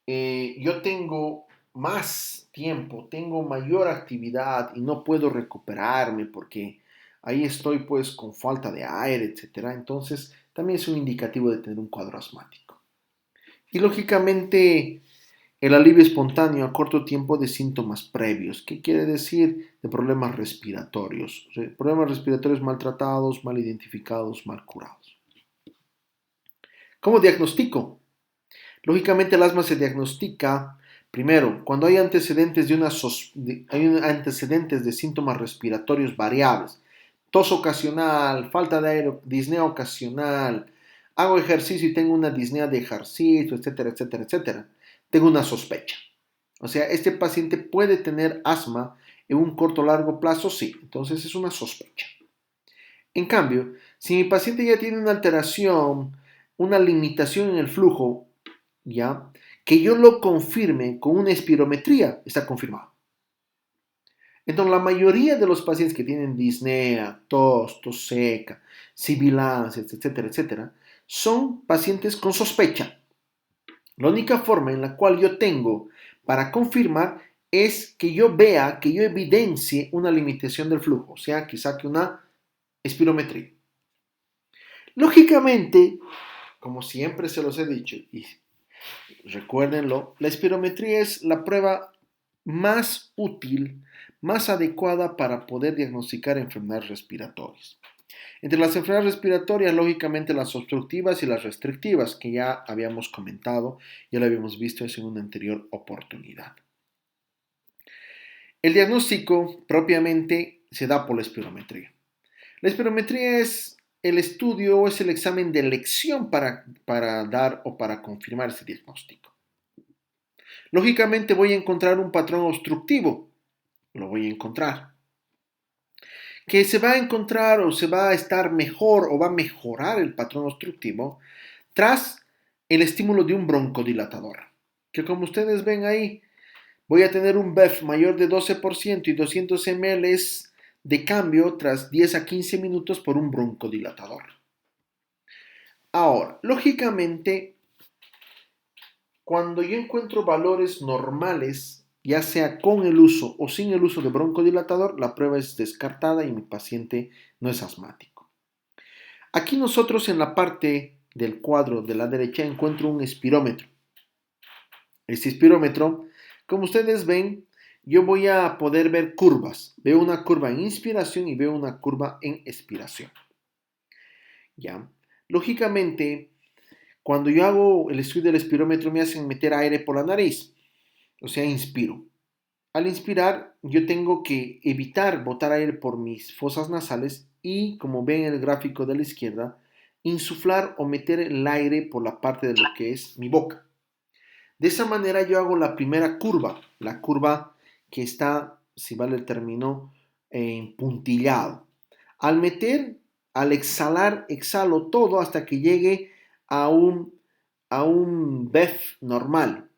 yo tengo más tiempo, tengo mayor actividad y no puedo recuperarme porque ahí estoy pues con falta de aire, etcétera, entonces también es un indicativo de tener un cuadro asmático. Y lógicamente el alivio espontáneo a corto tiempo de síntomas previos. ¿Qué quiere decir? De problemas respiratorios. Problemas respiratorios maltratados, mal identificados, mal curados. ¿Cómo diagnostico? Lógicamente el asma se diagnostica primero cuando hay antecedentes de síntomas respiratorios variables. Tos ocasional, falta de aire, disnea ocasional, hago ejercicio y tengo una disnea de ejercicio, etcétera, etcétera, etcétera. Tengo una sospecha. O sea, este paciente puede tener asma en un corto o largo plazo, sí. Entonces es una sospecha. En cambio, si mi paciente ya tiene una alteración, una limitación en el flujo, ya, que yo lo confirme con una espirometría, está confirmado. Entonces, la mayoría de los pacientes que tienen disnea, tos seca, sibilancias, etcétera, etcétera, son pacientes con sospecha. La única forma en la cual yo tengo para confirmar es que yo vea, que yo evidencie una limitación del flujo, o sea, que saque una espirometría. Lógicamente, como siempre se los he dicho, y recuérdenlo, la espirometría es la prueba más útil, más adecuada para poder diagnosticar enfermedades respiratorias. Entre las enfermedades respiratorias, lógicamente las obstructivas y las restrictivas, que ya habíamos comentado, ya lo habíamos visto en una anterior oportunidad. El diagnóstico propiamente se da por la espirometría. La espirometría es el estudio o es el examen de elección para dar o para confirmar ese diagnóstico. Lógicamente voy a encontrar un patrón obstructivo, lo voy a encontrar. Que se va a encontrar o se va a estar mejor o va a mejorar el patrón obstructivo tras el estímulo de un broncodilatador. Que como ustedes ven ahí, voy a tener un BEF mayor de 12% y 200 ml de cambio tras 10 a 15 minutos por un broncodilatador. Ahora, lógicamente, cuando yo encuentro valores normales ya sea con el uso o sin el uso de broncodilatador, la prueba es descartada y mi paciente no es asmático. Aquí nosotros en la parte del cuadro de la derecha encuentro un espirómetro. Este espirómetro, como ustedes ven, yo voy a poder ver curvas. Veo una curva en inspiración y veo una curva en expiración. ¿Ya? Lógicamente, cuando yo hago el estudio del espirómetro me hacen meter aire por la nariz, o sea, inspiro. Al inspirar, yo tengo que evitar botar aire por mis fosas nasales y, como ven en el gráfico de la izquierda, insuflar o meter el aire por la parte de lo que es mi boca. De esa manera yo hago la primera curva, la curva que está, si vale el término, puntillado. Al meter, al exhalar, exhalo todo hasta que llegue a un BEF normal.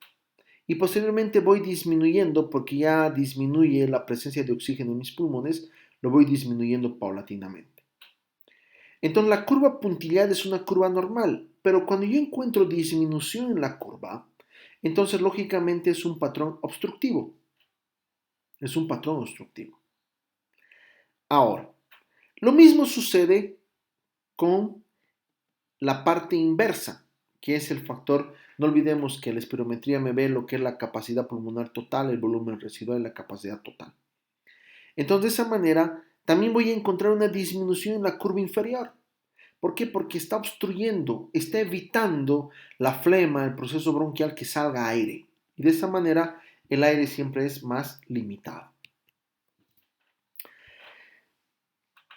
Y posteriormente voy disminuyendo, porque ya disminuye la presencia de oxígeno en mis pulmones, lo voy disminuyendo paulatinamente. Entonces la curva puntillada es una curva normal, pero cuando yo encuentro disminución en la curva, entonces lógicamente es un patrón obstructivo. Es un patrón obstructivo. Ahora, lo mismo sucede con la parte inversa, que es el factor, no olvidemos que la espirometría me ve lo que es la capacidad pulmonar total, el volumen residual y la capacidad total. Entonces de esa manera también voy a encontrar una disminución en la curva inferior. ¿Por qué? Porque está obstruyendo, está evitando la flema, el proceso bronquial que salga aire. Y de esa manera el aire siempre es más limitado.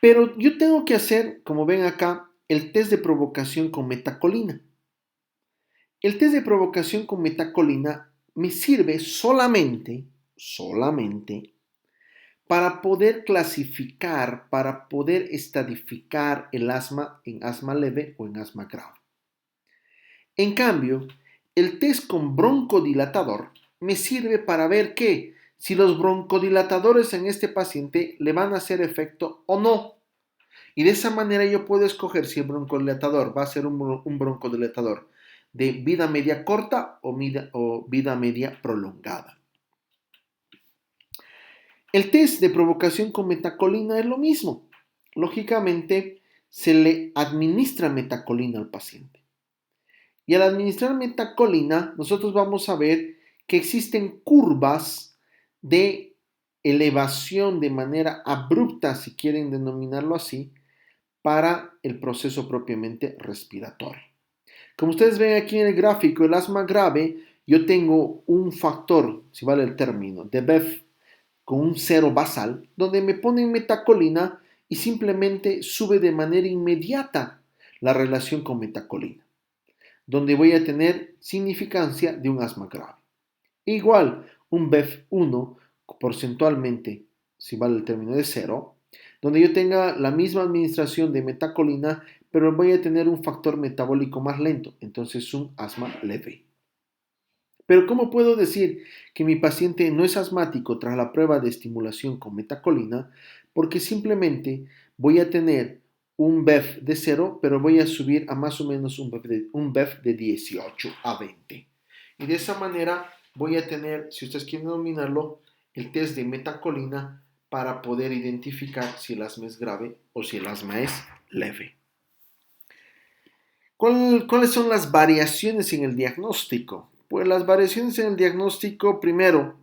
Pero yo tengo que hacer, como ven acá, el test de provocación con metacolina. El test de provocación con metacolina me sirve solamente para poder clasificar, para poder estadificar el asma en asma leve o en asma grave. En cambio, el test con broncodilatador me sirve para ver que si los broncodilatadores en este paciente le van a hacer efecto o no. Y de esa manera yo puedo escoger si el broncodilatador va a ser un broncodilatador de vida media corta o vida media prolongada. El test de provocación con metacolina es lo mismo. Lógicamente, se le administra metacolina al paciente. Y al administrar metacolina, nosotros vamos a ver que existen curvas de elevación de manera abrupta, si quieren denominarlo así, para el proceso propiamente respiratorio. Como ustedes ven aquí en el gráfico, el asma grave, yo tengo un factor, si vale el término, de BEF con un cero basal, donde me ponen metacolina y simplemente sube de manera inmediata la relación con metacolina, donde voy a tener significancia de un asma grave. Igual, un BEF1 porcentualmente, si vale el término de cero, donde yo tenga la misma administración de metacolina, pero voy a tener un factor metabólico más lento, entonces un asma leve. Pero ¿cómo puedo decir que mi paciente no es asmático tras la prueba de estimulación con metacolina? Porque simplemente voy a tener un BEF de 0, pero voy a subir a más o menos un BEF de 18 a 20. Y de esa manera voy a tener, si ustedes quieren denominarlo, el test de metacolina para poder identificar si el asma es grave o si el asma es leve. ¿Cuáles son las variaciones en el diagnóstico? Pues las variaciones en el diagnóstico, primero,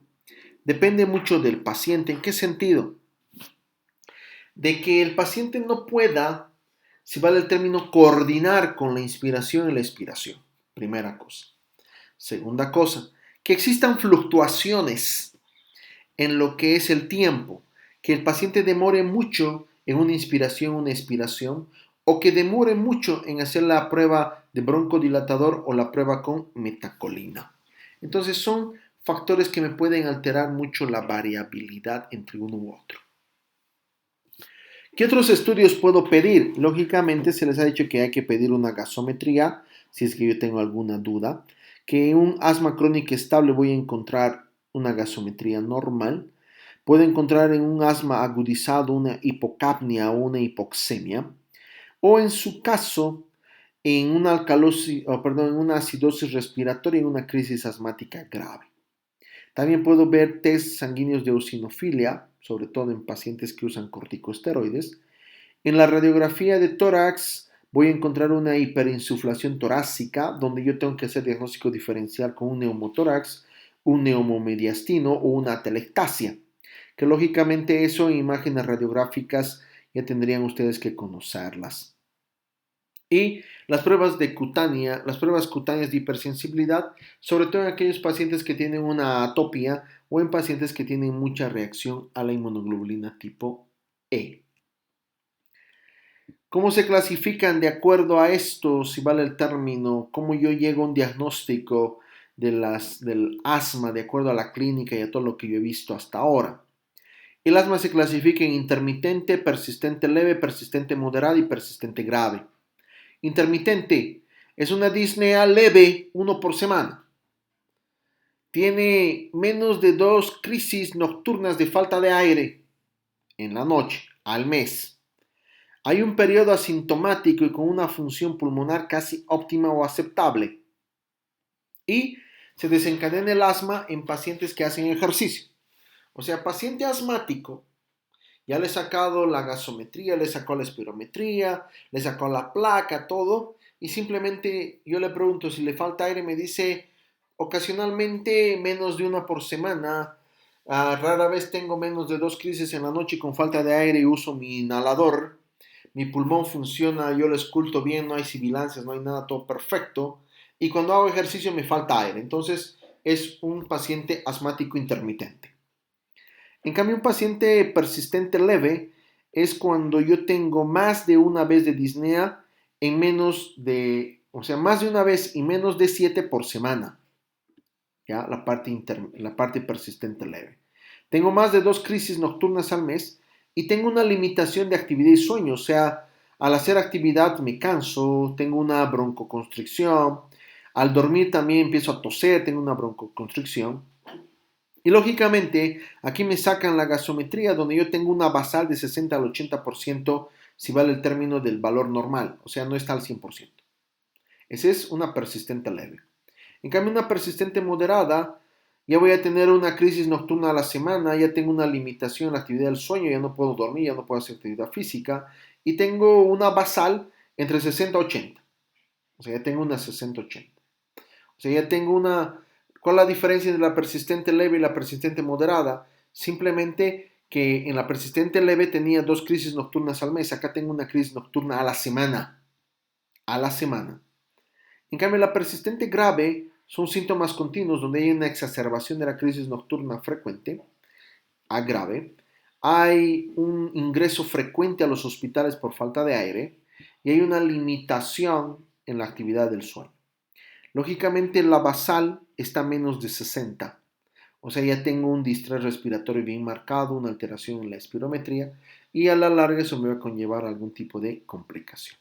depende mucho del paciente. ¿En qué sentido? De que el paciente no pueda, si vale el término, coordinar con la inspiración y la expiración. Primera cosa. Segunda cosa, que existan fluctuaciones en lo que es el tiempo, que el paciente demore mucho en una inspiración o una expiración, o que demore mucho en hacer la prueba de broncodilatador o la prueba con metacolina. Entonces son factores que me pueden alterar mucho la variabilidad entre uno u otro. ¿Qué otros estudios puedo pedir? Lógicamente se les ha dicho que hay que pedir una gasometría, si es que yo tengo alguna duda, que en un asma crónica estable voy a encontrar una gasometría normal. Puedo encontrar en un asma agudizado una hipocapnia o una hipoxemia, o en su caso en una acidosis respiratoria y una crisis asmática grave. También puedo ver test sanguíneos de eosinofilia, sobre todo en pacientes que usan corticosteroides. En la radiografía de tórax voy a encontrar una hiperinsuflación torácica, donde yo tengo que hacer diagnóstico diferencial con un neumotórax, un neumomediastino o una atelectasia, que lógicamente eso en imágenes radiográficas ya tendrían ustedes que conocerlas. Y las pruebas las pruebas cutáneas de hipersensibilidad, sobre todo en aquellos pacientes que tienen una atopia o en pacientes que tienen mucha reacción a la inmunoglobulina tipo E. ¿Cómo se clasifican de acuerdo a esto, si vale el término? ¿Cómo yo llego a un diagnóstico del asma de acuerdo a la clínica y a todo lo que yo he visto hasta ahora? El asma se clasifica en intermitente, persistente leve, persistente moderada y persistente grave. Intermitente es una disnea leve, uno por semana. Tiene menos de 2 crisis nocturnas de falta de aire en la noche al mes. Hay un periodo asintomático y con una función pulmonar casi óptima o aceptable. Y se desencadena el asma en pacientes que hacen ejercicio. O sea, paciente asmático, ya le he sacado la gasometría, le he sacado la espirometría, le he sacado la placa, todo, y simplemente yo le pregunto si le falta aire, me dice ocasionalmente menos de una por semana, rara vez tengo menos de 2 crisis en la noche con falta de aire y uso mi inhalador, mi pulmón funciona, yo lo esculto bien, no hay sibilancias, no hay nada, todo perfecto, y cuando hago ejercicio me falta aire, entonces es un paciente asmático intermitente. En cambio, un paciente persistente leve es cuando yo tengo más de una vez de disnea en menos de, o sea, más de una vez y menos de 7 por semana, ¿ya? La parte persistente leve. Tengo más de 2 crisis nocturnas al mes y tengo una limitación de actividad y sueño, o sea, al hacer actividad me canso, tengo una broncoconstricción, al dormir también empiezo a toser, tengo una broncoconstricción. Y lógicamente, aquí me sacan la gasometría donde yo tengo una basal de 60 al 80%, si vale el término del valor normal, o sea, no está al 100%. Esa es una persistente leve. En cambio, una persistente moderada, ya voy a tener una crisis nocturna a la semana, ya tengo una limitación en la actividad del sueño, ya no puedo dormir, ya no puedo hacer actividad física, y tengo una basal entre 60 y 80. O sea, ya tengo una 60-80. O sea, ya tengo una... ¿Cuál es la diferencia entre la persistente leve y la persistente moderada? Simplemente que en la persistente leve tenía 2 crisis nocturnas al mes, acá tengo una crisis nocturna a la semana. A la semana. En cambio, la persistente grave son síntomas continuos donde hay una exacerbación de la crisis nocturna frecuente, a grave. Hay un ingreso frecuente a los hospitales por falta de aire y hay una limitación en la actividad del sueño. Lógicamente la basal está a menos de 60, o sea, ya tengo un distrés respiratorio bien marcado, una alteración en la espirometría y a la larga eso me va a conllevar algún tipo de complicación.